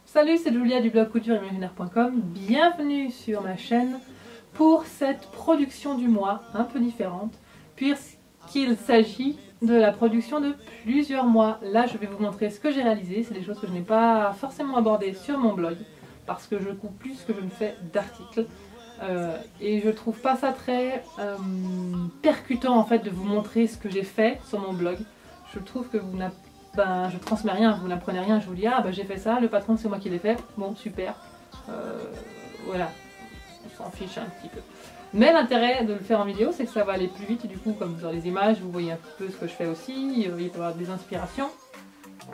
Salut, c'est Julia du blog coutureimaginaire.com. Bienvenue sur ma chaîne pour cette production du mois un peu différente, puisqu'il s'agit de la production de plusieurs mois. Là, je vais vous montrer ce que j'ai réalisé. C'est des choses que je n'ai pas forcément abordées sur mon blog, parce que je coupe plus que je ne fais d'articles. Et je trouve pas ça très percutant en fait de vous montrer ce que j'ai fait sur mon blog. Je trouve que vous n'avez je transmets rien, vous n'apprenez rien, je vous dis j'ai fait ça, le patron c'est moi qui l'ai fait, bon super, voilà, on s'en fiche un petit peu. Mais l'intérêt de le faire en vidéo c'est que ça va aller plus vite et du coup comme dans les images vous voyez un peu ce que je fais aussi, il peut y avoir des inspirations,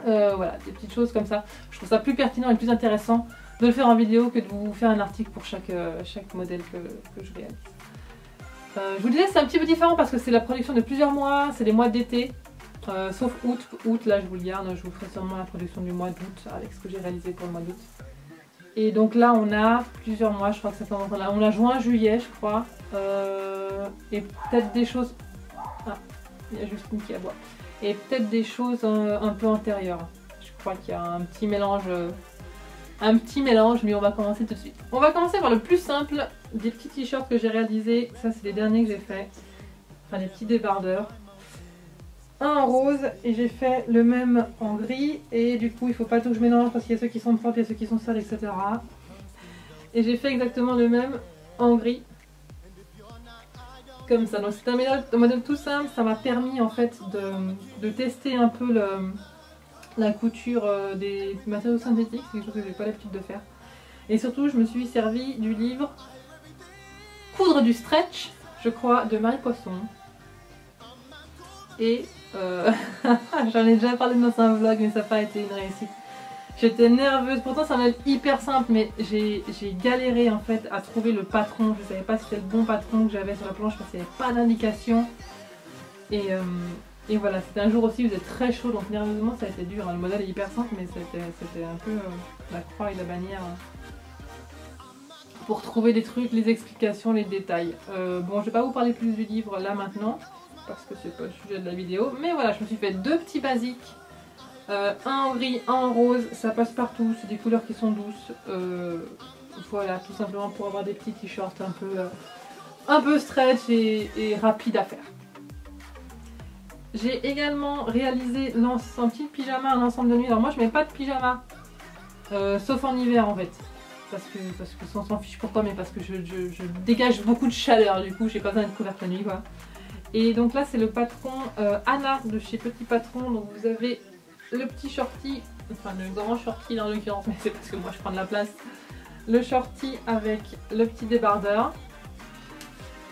voilà, des petites choses comme ça. Je trouve ça plus pertinent et plus intéressant de le faire en vidéo que de vous faire un article pour chaque modèle que je réalise. Je vous disais c'est un petit peu différent parce que c'est la production de plusieurs mois, c'est des mois d'été. Sauf août, là je vous le garde, je vous ferai sûrement la production du mois d'août avec ce que j'ai réalisé pour le mois d'août. Et donc là on a plusieurs mois, je crois que ça commence là, on a juin, juillet je crois, et peut-être des choses, il y a juste une qui aboie, et peut-être des choses un peu antérieures. Je crois qu'il y a un petit mélange, mais on va commencer tout de suite. On va commencer par le plus simple, des petits t-shirts que j'ai réalisés, ça c'est les derniers que j'ai fait, enfin les petits débardeurs. Un en rose et j'ai fait le même en gris et du coup il faut pas tout que je mélange parce qu'il y a ceux qui sont propres, il y a ceux qui sont sales, etc. Et j'ai fait exactement le même en gris comme ça. Donc c'est un modèle tout simple, ça m'a permis en fait de tester un peu la couture des matériaux synthétiques, c'est quelque chose que j'ai pas l'habitude de faire. Et surtout je me suis servi du livre Coudre du stretch, je crois, de Marie Poisson. Et j'en ai déjà parlé dans un vlog mais ça n'a pas été une réussite. J'étais nerveuse, pourtant c'est un modèle hyper simple mais j'ai galéré en fait à trouver le patron. Je savais pas si c'était le bon patron que j'avais sur la planche parce qu'il n'y avait pas d'indication. Et voilà, c'était un jour aussi où il faisait très chaud donc nerveusement ça a été dur. Le modèle est hyper simple mais c'était un peu la croix et la bannière pour trouver des trucs, les explications, les détails. Bon, je vais pas vous parler plus du livre là maintenant parce que c'est pas le sujet de la vidéo, mais voilà, je me suis fait deux petits basiques, un en gris, un en rose, ça passe partout, c'est des couleurs qui sont douces, voilà, tout simplement pour avoir des petits t-shirts un peu stretch et rapide à faire. J'ai également réalisé un petit pyjama, un ensemble de nuit. Alors moi je mets pas de pyjama, sauf en hiver en fait, parce que on s'en fiche pourquoi, mais parce que je dégage beaucoup de chaleur, du coup j'ai pas besoin d'être couverte la nuit quoi. Et donc là c'est le patron Anna de chez Petit Patron, donc vous avez le petit shorty, enfin le grand shorty en l'occurrence, mais c'est parce que moi je prends de la place, le shorty avec le petit débardeur.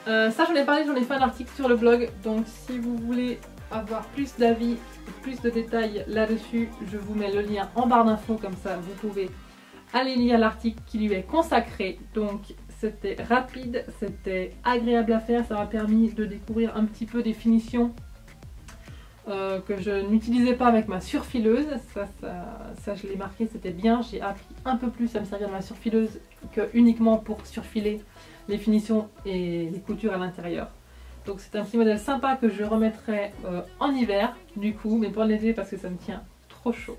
Ça j'en ai parlé, j'en ai fait un article sur le blog, donc si vous voulez avoir plus d'avis, plus de détails là-dessus, je vous mets le lien en barre d'infos, comme ça vous pouvez aller lire l'article qui lui est consacré. Donc c'était rapide, c'était agréable à faire, ça m'a permis de découvrir un petit peu des finitions que je n'utilisais pas avec ma surfileuse. Ça je l'ai marqué, c'était bien, j'ai appris un peu plus à me servir de ma surfileuse que uniquement pour surfiler les finitions et les coutures à l'intérieur. Donc c'est un petit modèle sympa que je remettrai en hiver du coup, mais pour l'été parce que ça me tient trop chaud.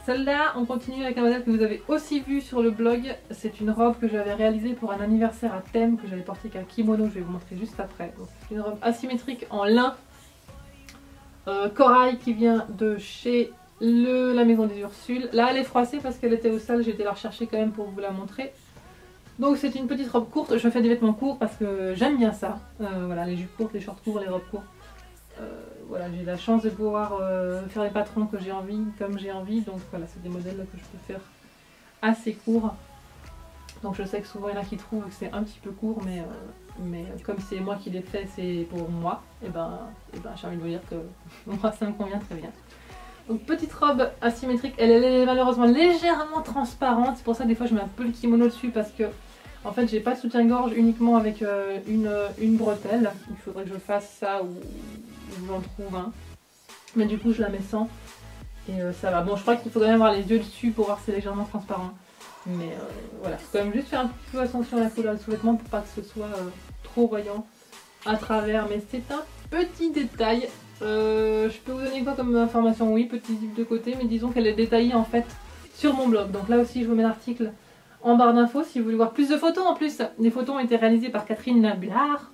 Celle-là, on continue avec un modèle que vous avez aussi vu sur le blog. C'est une robe que j'avais réalisée pour un anniversaire à thème que j'avais porté qu'un kimono, je vais vous montrer juste après. C'est une robe asymétrique en lin corail qui vient de chez la Maison des Ursules. Là elle est froissée parce qu'elle était au sale, j'ai été la rechercher quand même pour vous la montrer. Donc c'est une petite robe courte, je fais des vêtements courts parce que j'aime bien ça. Voilà, les jupes courtes, les shorts courts, les robes courtes. Voilà, j'ai la chance de pouvoir faire les patrons que j'ai envie, comme j'ai envie, donc voilà, c'est des modèles que je peux faire assez courts. Donc je sais que souvent il y en a qui trouvent que c'est un petit peu court, mais comme c'est moi qui l'ai fait, c'est pour moi, et ben j'ai envie de vous dire que moi ça me convient très bien. Donc petite robe asymétrique, elle est malheureusement légèrement transparente, c'est pour ça que des fois je mets un peu le kimono dessus parce que en fait j'ai pas de soutien-gorge, uniquement avec une bretelle. Il faudrait que je fasse ça ou j'en trouve un. Mais du coup je la mets sans. Et ça va. Bon, je crois qu'il faudrait même avoir les yeux dessus pour voir si c'est légèrement transparent. Mais voilà, faut quand même juste faire un peu attention à la couleur du sous-vêtement pour pas que ce soit trop voyant à travers. Mais c'est un petit détail. Je peux vous donner quoi comme information? Oui, petit zip de côté, mais disons qu'elle est détaillée en fait sur mon blog. Donc là aussi, je vous mets l'article en barre d'infos si vous voulez voir plus de photos. En plus, les photos ont été réalisées par Catherine Bullard,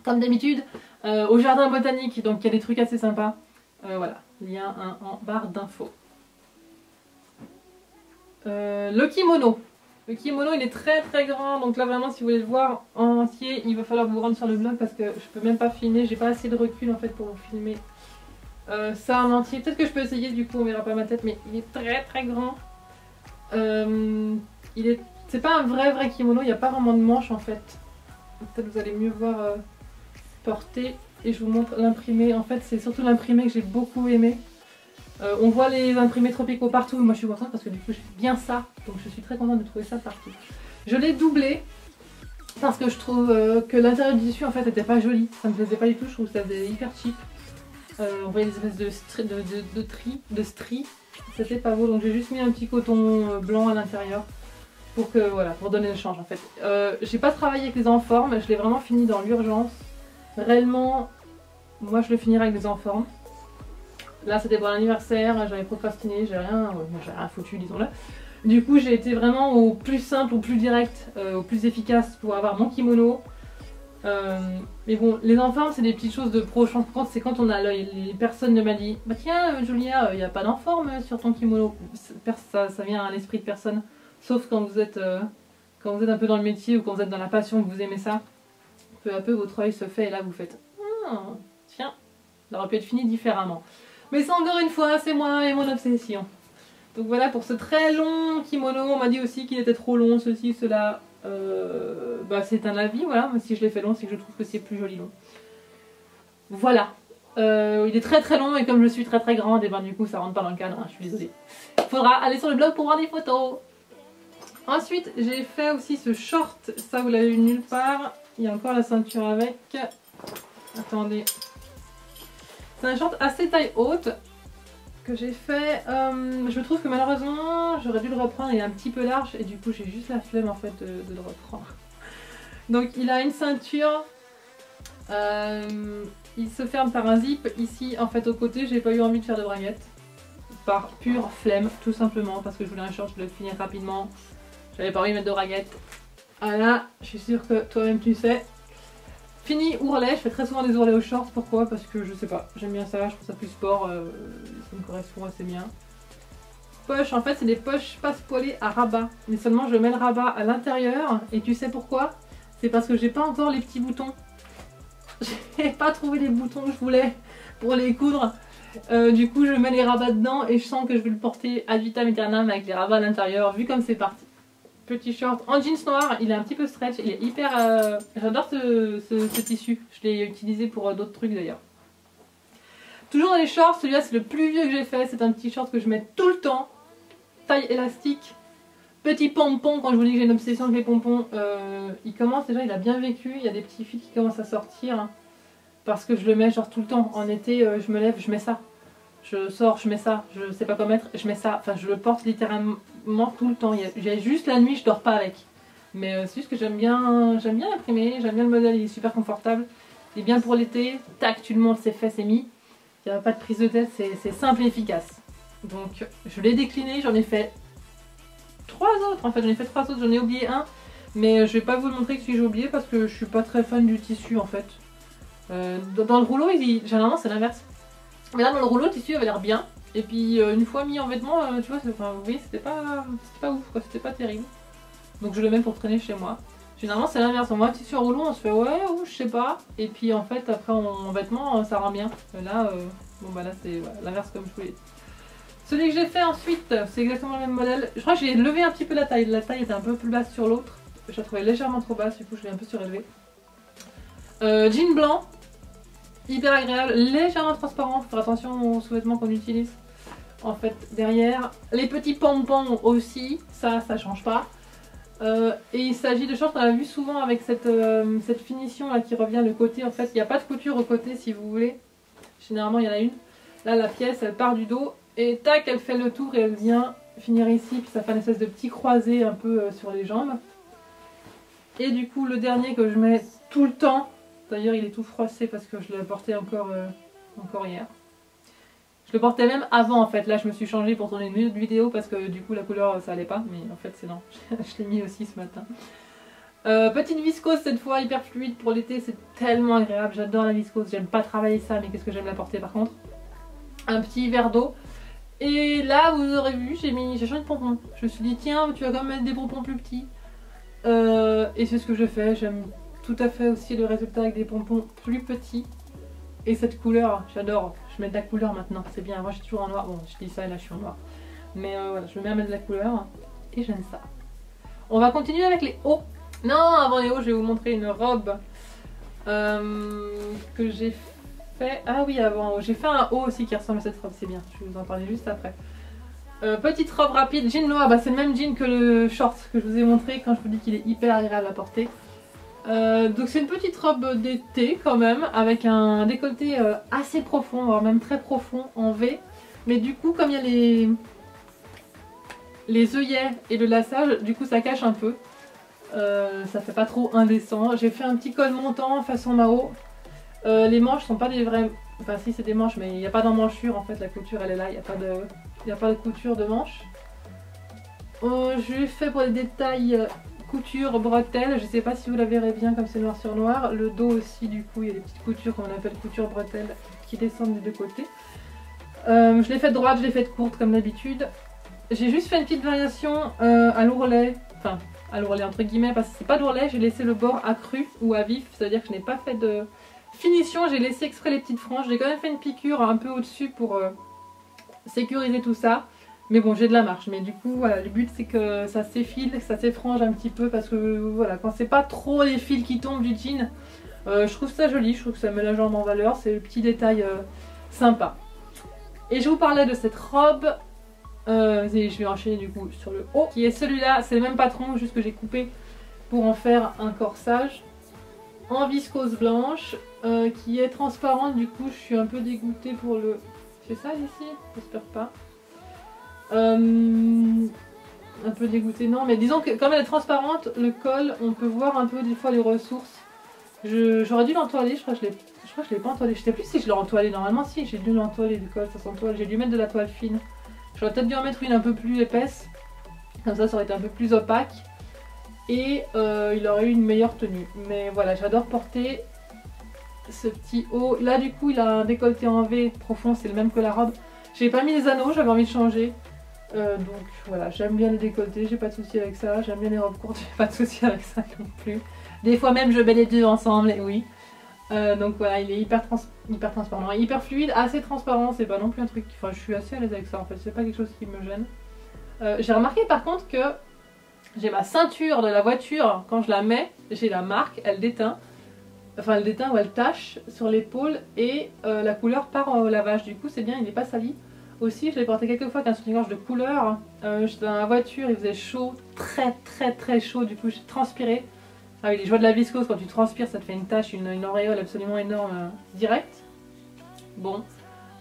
comme d'habitude, au jardin botanique. Donc il y a des trucs assez sympas. Voilà, lien en barre d'infos. Le kimono. Le kimono, il est très très grand. Donc là, vraiment, si vous voulez le voir en entier, il va falloir vous rendre sur le blog parce que je peux même pas filmer. J'ai pas assez de recul en fait pour vous filmer ça en entier. Peut-être que je peux essayer, du coup, on verra pas ma tête, mais il est très très grand. C'est pas un vrai kimono, il n'y a pas vraiment de manche en fait. Peut-être vous allez mieux voir porter. Et je vous montre l'imprimé. En fait, c'est surtout l'imprimé que j'ai beaucoup aimé. On voit les imprimés tropicaux partout. Moi, je suis contente parce que du coup, j'ai bien ça. Donc, je suis très contente de trouver ça partout. Je l'ai doublé parce que je trouve que l'intérieur du tissu en fait n'était pas joli. Ça me plaisait pas du tout. Je trouve que ça faisait hyper cheap. On voyait des espèces de stries. C'était pas beau. Donc, j'ai juste mis un petit coton blanc à l'intérieur. Pour que, voilà, pour donner le change en fait. J'ai pas travaillé avec les enformes. Je l'ai vraiment fini dans l'urgence. Réellement, moi, je le finirai avec des enformes. Là, c'était pour l'anniversaire, j'avais procrastiné, j'ai rien foutu, disons-le. Du coup, j'ai été vraiment au plus simple, au plus direct, au plus efficace pour avoir mon kimono. Mais bon, les enformes, c'est des petites choses de pro. Je pense que c'est quand on a l'œil. Les personnes ne m'ont dit bah tiens, Julia, il n'y a pas d'enforme sur ton kimono. Ça vient à l'esprit de personne. Sauf quand vous êtes un peu dans le métier ou quand vous êtes dans la passion, que vous aimez ça. Peu à peu, votre œil se fait et là, vous faites tiens, ça aurait pu être fini différemment. Mais ça, encore une fois, c'est moi et mon obsession. Donc voilà pour ce très long kimono. On m'a dit aussi qu'il était trop long, ceci, cela. C'est un avis, voilà. Mais si je l'ai fait long, c'est que je trouve que c'est plus joli long. Voilà. Il est très très long et comme je suis très très grande, et ben du coup ça rentre pas dans le cadre, hein, je suis désolée. Il faudra aller sur le blog pour voir des photos. Ensuite, j'ai fait aussi ce short. Ça, vous l'avez vu nulle part. Il y a encore la ceinture avec. Attendez. C'est un short assez taille haute que j'ai fait. Je trouve que malheureusement j'aurais dû le reprendre, il est un petit peu large et du coup j'ai juste la flemme en fait de le reprendre. Donc il a une ceinture, il se ferme par un zip ici en fait au côté. J'ai pas eu envie de faire de braguette par pure flemme, tout simplement parce que je voulais un short, je voulais le finir rapidement. J'avais pas envie de mettre de braguette. Voilà, je suis sûre que toi-même tu sais. Fini ourlet, je fais très souvent des ourlets au short, pourquoi? Parce que je sais pas, j'aime bien ça, je trouve ça plus sport, ça me correspond assez bien. Poches, en fait c'est des poches passe-poilées à rabat, mais seulement je mets le rabat à l'intérieur, et tu sais pourquoi? C'est parce que j'ai pas encore les petits boutons. J'ai pas trouvé les boutons que je voulais pour les coudre, du coup je mets les rabats dedans et je sens que je vais le porter ad vitam aeternam avec les rabats à l'intérieur, vu comme c'est parti. Petit short en jeans noir, il est un petit peu stretch, il est hyper... J'adore ce tissu, je l'ai utilisé pour d'autres trucs d'ailleurs. Toujours dans les shorts, celui-là c'est le plus vieux que j'ai fait, c'est un petit short que je mets tout le temps. Taille élastique, petit pompon, quand je vous dis que j'ai une obsession avec les pompons, il commence déjà, il a bien vécu, il y a des petits fils qui commencent à sortir. Parce que je le mets genre tout le temps, en été je me lève, je mets ça. Je sors, je mets ça, je sais pas quoi mettre, je mets ça, enfin je le porte littéralement tout le temps. J'ai juste la nuit, je dors pas avec. Mais c'est juste que j'aime bien l'imprimer, j'aime bien le modèle, il est super confortable. Il est bien pour l'été, tac, tu le montes, c'est fait, c'est mis. Il n'y a pas de prise de tête, c'est simple et efficace. Donc je l'ai décliné, j'en ai fait 3 autres, en fait j'en ai fait 3 autres, j'en ai oublié un. Mais je vais pas vous le montrer que celui que j'ai oublié parce que je suis pas très fan du tissu en fait. Dans le rouleau, généralement c'est l'inverse. Mais là dans le rouleau le tissu avait l'air bien. Et puis une fois mis en vêtements, tu vois, vous voyez, c'était pas ouf quoi, c'était pas terrible. Donc je le mets pour traîner chez moi. Généralement c'est l'inverse, on voit un tissu en rouleau, on se fait ouais ou je sais pas. Et puis en fait après en vêtements ça rend bien. Là, bon bah là c'est voilà, l'inverse comme je voulais. Celui que j'ai fait ensuite, c'est exactement le même modèle. Je crois que j'ai levé un petit peu la taille était un peu plus basse sur l'autre. Je la trouvais légèrement trop basse, du coup je l'ai un peu surélevée. Jean blanc. Hyper agréable, légèrement transparent, faut faire attention aux sous-vêtements qu'on utilise. En fait, derrière, les petits pompons aussi, ça change pas. Et il s'agit de shorts qu'on a vu souvent avec cette finition là qui revient le côté. En fait, il n'y a pas de couture au côté si vous voulez. Généralement, il y en a une. Là, la pièce, elle part du dos et tac, elle fait le tour et elle vient finir ici. Puis ça fait une espèce de petit croisé un peu sur les jambes. Et du coup, le dernier que je mets tout le temps. D'ailleurs il est tout froissé parce que je l'ai porté encore hier. Je le portais même avant en fait, là je me suis changée pour tourner une autre vidéo parce que du coup la couleur ça allait pas, mais en fait c'est non, je l'ai mis aussi ce matin. Petite viscose cette fois, hyper fluide pour l'été, c'est tellement agréable, j'adore la viscose, j'aime pas travailler ça mais qu'est-ce que j'aime la porter par contre. Un petit verre d'eau. Et là vous aurez vu, j'ai changé de pompon. Je me suis dit tiens tu vas quand même mettre des pompons plus petits. Et c'est ce que je fais, j'aime tout à fait aussi le résultat avec des pompons plus petits. Et cette couleur, j'adore, je mets de la couleur maintenant, c'est bien, moi je suis toujours en noir, bon je dis ça et là je suis en noir. Mais voilà, je me mets à mettre de la couleur et j'aime ça. On va continuer avec les hauts. Non, avant les hauts, je vais vous montrer une robe que j'ai fait. Ah oui, avant, j'ai fait un haut aussi qui ressemble à cette robe, c'est bien, je vais vous en parler juste après. Petite robe rapide, jean noir, bah, c'est le même jean que le short que je vous ai montré quand je vous dis qu'il est hyper agréable à porter. Donc c'est une petite robe d'été quand même, avec un décolleté assez profond, voire même très profond en V. Mais du coup comme il y a les œillets et le laçage, du coup ça cache un peu. Ça fait pas trop indécent. J'ai fait un petit col montant façon Mao. Les manches sont pas des vrais... Enfin si c'est des manches mais il n'y a pas d'emmanchure en fait, la couture elle est là, il n'y a pas de couture de manche. Je l'ai fait pour les détails... couture bretelle, je sais pas si vous la verrez bien comme c'est noir sur noir. Le dos aussi du coup il y a des petites coutures qu'on appelle couture bretelle qui descendent des deux côtés. Je l'ai faite droite, je l'ai faite courte comme d'habitude. J'ai juste fait une petite variation à l'ourlet, enfin à l'ourlet entre guillemets parce que c'est pas d'ourlet, j'ai laissé le bord accru ou à vif, ça veut dire que je n'ai pas fait de finition, j'ai laissé exprès les petites franges. J'ai quand même fait une piqûre un peu au-dessus pour sécuriser tout ça. Mais bon, j'ai de la marge, mais du coup, voilà, le but c'est que ça s'effile, que ça s'effrange un petit peu parce que voilà, quand c'est pas trop les fils qui tombent du jean, je trouve ça joli, je trouve que ça met la jambe en valeur, c'est le petit détail sympa. Et je vous parlais de cette robe, et je vais enchaîner du coup sur le haut, qui est celui-là, c'est le même patron, juste que j'ai coupé pour en faire un corsage en viscose blanche, qui est transparente, du coup je suis un peu dégoûtée pour le... C'est ça ici? J'espère pas. Un peu dégoûtée, non, mais disons que comme elle est transparente, le col, on peut voir un peu des fois les ressources. J'aurais dû l'entoiler, je crois que je l'ai pas entoilé. Je sais plus si je l'ai entoilé, normalement si, j'ai dû l'entoiler du col, ça s'entoile. J'ai dû mettre de la toile fine. J'aurais peut-être dû en mettre une un peu plus épaisse, comme ça aurait été un peu plus opaque. Et il aurait eu une meilleure tenue. Mais voilà, j'adore porter ce petit haut. Là du coup il a un décolleté en V profond, c'est le même que la robe. J'ai pas mis les anneaux, j'avais envie de changer. Donc voilà, j'aime bien le décolleté, j'ai pas de souci avec ça. J'aime bien les robes courtes, j'ai pas de souci avec ça non plus. Des fois même je mets les deux ensemble, et oui. Donc voilà, il est hyper transparent, hyper fluide, assez transparent, c'est pas non plus un truc... Enfin je suis assez à l'aise avec ça en fait, c'est pas quelque chose qui me gêne. J'ai remarqué par contre que j'ai ma ceinture de la voiture, quand je la mets, j'ai la marque, elle déteint. Enfin elle déteint ou elle tache sur l'épaule et la couleur part au lavage, du coup c'est bien, il n'est pas sali. Aussi, je l'ai porté quelques fois avec un soutien-gorge de couleur. J'étais dans la voiture, il faisait chaud, très chaud, du coup j'ai transpiré. Ah oui, les joies de la viscose, quand tu transpires, ça te fait une tache, une auréole absolument énorme direct. Bon.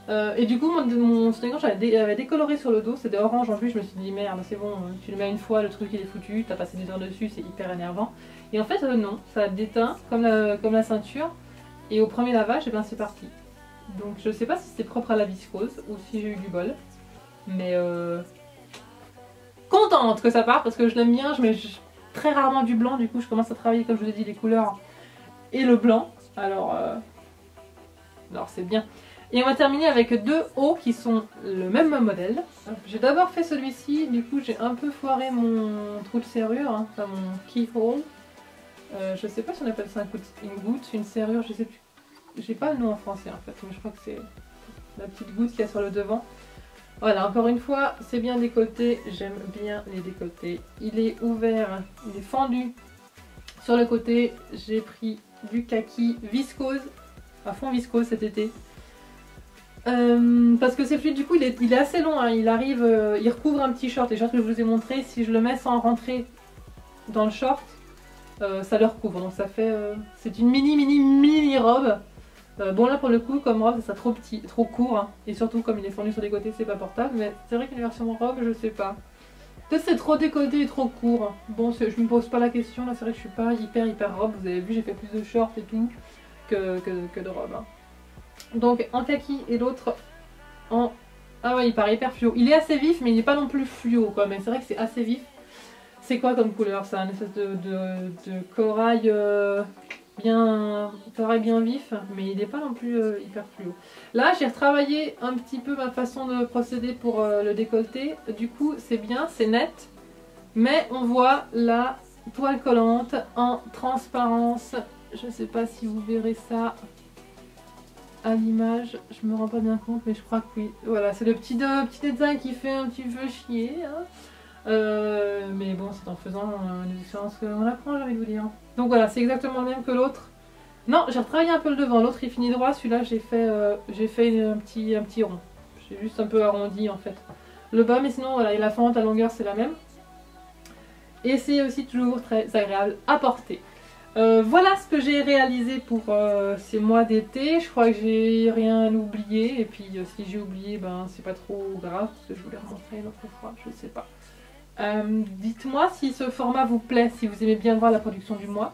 Et du coup, mon soutien-gorge avait décoloré sur le dos, c'était orange en plus. Je me suis dit merde, c'est bon, tu le mets une fois, le truc il est foutu, t'as passé des heures dessus, c'est hyper énervant. Et en fait, non, ça déteint comme la ceinture. Et au premier lavage, et ben c'est parti. Donc je sais pas si c'est propre à la viscose ou si j'ai eu du bol. Mais contente que ça parte parce que je l'aime bien, je mets très rarement du blanc, du coup je commence à travailler comme je vous ai dit les couleurs et le blanc. Alors c'est bien. Et on va terminer avec deux hauts qui sont le même modèle. J'ai d'abord fait celui-ci, du coup j'ai un peu foiré mon trou de serrure, hein, enfin mon keyhole. Je sais pas si on appelle ça une goutte, une serrure, je sais plus. J'ai pas le nom en français en fait, mais je crois que c'est la petite goutte qu'il y a sur le devant. Voilà, encore une fois, c'est bien décolleté, j'aime bien les décolletés. Il est ouvert, il est fendu sur le côté. J'ai pris du kaki viscose, à fond viscose cet été. Parce que c'est fluide, du coup il est assez long, hein. Il recouvre un petit short, les shorts que je vous ai montré, si je le mets sans rentrer dans le short, ça le recouvre, donc ça fait, c'est une mini robe. Bon là pour le coup comme robe ça sera trop court, hein. Et surtout comme il est fendu sur les côtés c'est pas portable, mais c'est vrai qu'une version robe je sais pas. Peut-être c'est trop décolleté et trop court. Bon je me pose pas la question, là c'est vrai que je suis pas hyper robe, vous avez vu j'ai fait plus de shorts et tout que de robe, hein. Donc en kaki et l'autre en... Ah ouais, il paraît hyper fluo. Il est assez vif, mais il n'est pas non plus fluo, quoi. Mais c'est vrai que c'est assez vif. C'est quoi comme couleur ça? Une espèce de corail, corail bien vif, mais il n'est pas non plus hyper fluo. Là, j'ai retravaillé un petit peu ma façon de procéder pour le décolleté. Du coup, c'est bien, c'est net. Mais on voit la toile collante en transparence. Je ne sais pas si vous verrez ça à l'image, je me rends pas bien compte, mais je crois que oui. Voilà, c'est le petit design qui fait un petit peu chier. Hein. Mais bon, c'est en faisant des expériences qu'on apprend, j'ai envie de vous dire. Donc voilà, c'est exactement le même que l'autre. Non, j'ai retravaillé un peu le devant. L'autre il finit droit, celui-là j'ai fait un petit rond. J'ai juste un peu arrondi en fait. Le bas, mais sinon voilà, et la fente, la longueur c'est la même. Et c'est aussi toujours très agréable à porter. Voilà ce que j'ai réalisé pour ces mois d'été. Je crois que j'ai rien oublié. Et puis si j'ai oublié, ben c'est pas trop grave parce que je vous l'ai remontré l'autre fois, je sais pas. Dites-moi si ce format vous plaît, si vous aimez bien voir la production du mois.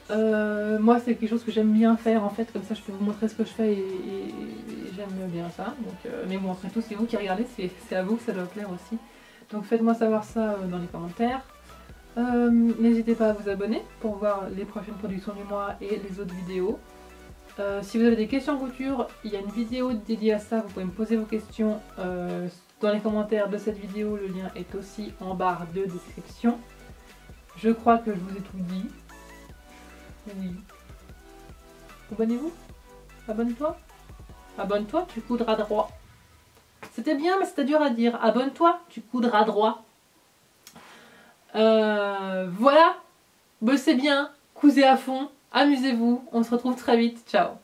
Moi c'est quelque chose que j'aime bien faire en fait, comme ça je peux vous montrer ce que je fais et j'aime bien ça. Donc, mais bon après tout c'est vous qui regardez, c'est à vous que ça doit plaire aussi. Donc faites-moi savoir ça dans les commentaires. N'hésitez pas à vous abonner pour voir les prochaines productions du mois et les autres vidéos. Si vous avez des questions couture, il y a une vidéo dédiée à ça, vous pouvez me poser vos questions dans les commentaires de cette vidéo, le lien est aussi en barre de description. Je crois que je vous ai tout dit. Oui. Abonnez-vous. Abonne-toi. Abonne-toi, tu coudras droit. C'était bien, mais c'était dur à dire. Abonne-toi, tu coudras droit. Voilà. Bossez bien, cousez à fond, amusez-vous. On se retrouve très vite. Ciao.